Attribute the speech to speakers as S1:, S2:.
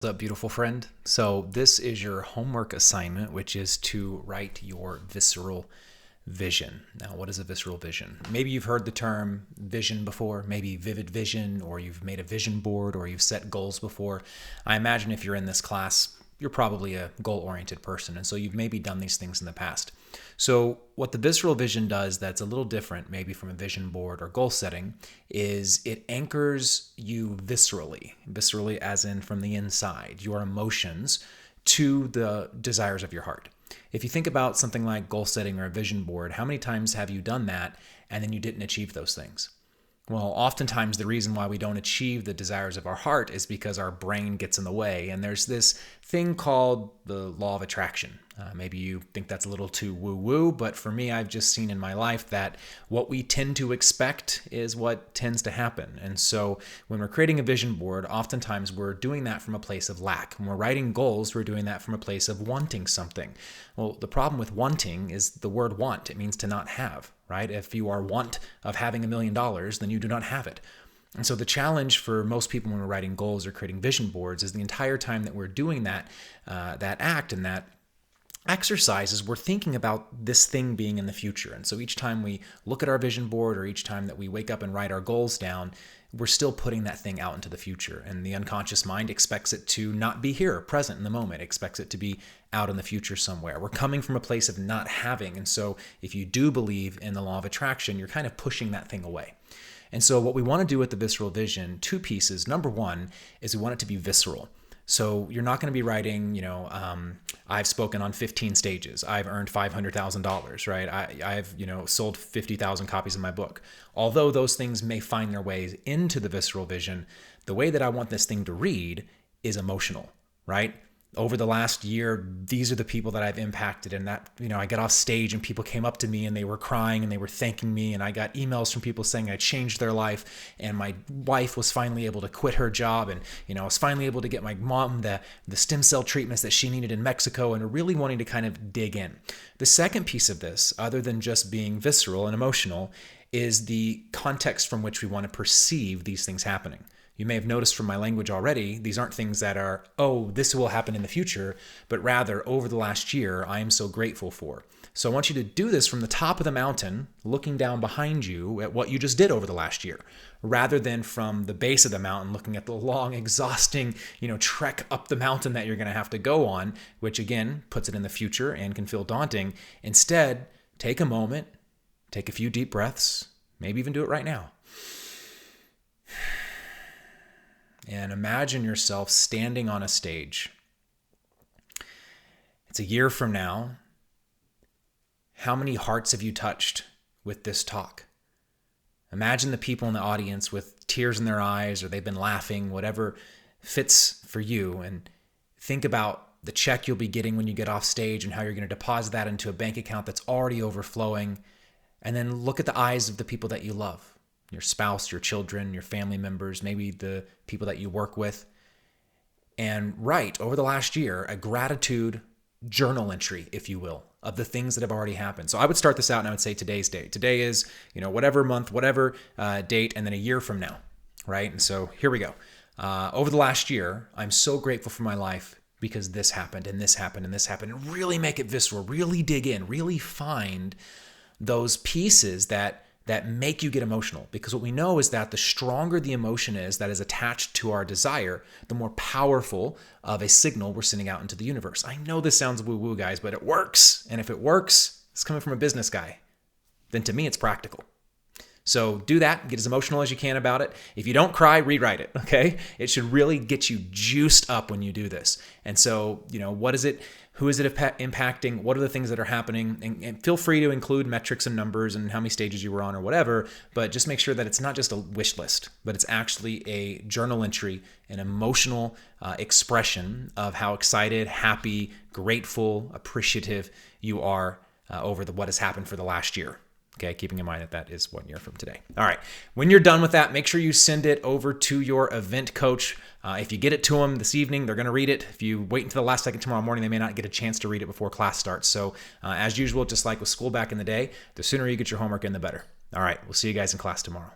S1: What's up, beautiful friend? So this is your homework assignment, which is to write your visceral vision. Now, what is a visceral vision? Maybe you've heard the term vision before, maybe vivid vision, or you've made a vision board, or you've set goals before. I imagine if you're in this class, you're probably a goal-oriented person, and so you've maybe done these things in the past. So what the visceral vision does that's a little different maybe from a vision board or goal setting is it anchors you viscerally as in from the inside, your emotions, to the desires of your heart. If you think about something like goal setting or a vision board, how many times have you done that and then you didn't achieve those things? Well, oftentimes the reason why we don't achieve the desires of our heart is because our brain gets in the way. And there's this thing called the law of attraction. Maybe you think that's a little too woo-woo, but for me, I've just seen in my life that what we tend to expect is what tends to happen. And so when we're creating a vision board, oftentimes we're doing that from a place of lack. When we're writing goals, we're doing that from a place of wanting something. Well, the problem with wanting is the word want. It means to not have, right? If you are want of having $1 million, then you do not have it. And so the challenge for most people when we're writing goals or creating vision boards is the entire time that we're doing that act and that exercises, we're thinking about this thing being in the future. And so each time we look at our vision board or each time that we wake up and write our goals down, we're still putting that thing out into the future. And the unconscious mind expects it to not be here, present in the moment, expects it to be out in the future somewhere. We're coming from a place of not having. And so if you do believe in the law of attraction, you're kind of pushing that thing away. And so what we want to do with the visceral vision, two pieces. Number one is we want it to be visceral. So you're not going to be writing, I've spoken on 15 stages. I've earned $500,000, right? I've sold 50,000 copies of my book. Although those things may find their ways into the visceral vision, the way that I want this thing to read is emotional, right? Over the last year, these are the people that I've impacted, and that, I got off stage and people came up to me and they were crying and they were thanking me, and I got emails from people saying I changed their life, and my wife was finally able to quit her job, and I was finally able to get my mom the stem cell treatments that she needed in Mexico, and really wanting to kind of dig in. The second piece of this, other than just being visceral and emotional, is the context from which we want to perceive these things happening. You may have noticed from my language already, these aren't things that are, oh, this will happen in the future, but rather over the last year, I am so grateful for. So I want you to do this from the top of the mountain, looking down behind you at what you just did over the last year, rather than from the base of the mountain, looking at the long, exhausting, trek up the mountain that you're going to have to go on, which again, puts it in the future and can feel daunting. Instead, take a moment, take a few deep breaths, maybe even do it right now. And imagine yourself standing on a stage. It's a year from now. How many hearts have you touched with this talk? Imagine the people in the audience with tears in their eyes, or they've been laughing, whatever fits for you. And think about the check you'll be getting when you get off stage and how you're going to deposit that into a bank account that's already overflowing. And then look at the eyes of the people that you love. Your spouse, your children, your family members, maybe the people that you work with. And write over the last year a gratitude journal entry, if you will, of the things that have already happened. So I would start this out and I would say today's date. Today is, whatever month, whatever date, and then a year from now, right? And so here we go. Over the last year, I'm so grateful for my life because this happened and this happened and this happened. And really make it visceral, really dig in, really find those pieces that make you get emotional. Because what we know is that the stronger the emotion is that is attached to our desire, the more powerful of a signal we're sending out into the universe. I know this sounds woo-woo, guys, but it works. And if it works, it's coming from a business guy. Then to me, it's practical. So do that, get as emotional as you can about it. If you don't cry, rewrite it, okay? It should really get you juiced up when you do this. And so, what is it? Who is it impacting? What are the things that are happening? And feel free to include metrics and numbers and how many stages you were on or whatever, but just make sure that it's not just a wish list, but it's actually a journal entry, an emotional expression of how excited, happy, grateful, appreciative you are over what has happened for the last year. Okay, keeping in mind that is 1 year from today. All right, when you're done with that, make sure you send it over to your event coach. If you get it to them this evening, they're going to read it. If you wait until the last second tomorrow morning, they may not get a chance to read it before class starts. So as usual, just like with school back in the day, the sooner you get your homework in, the better. All right, we'll see you guys in class tomorrow.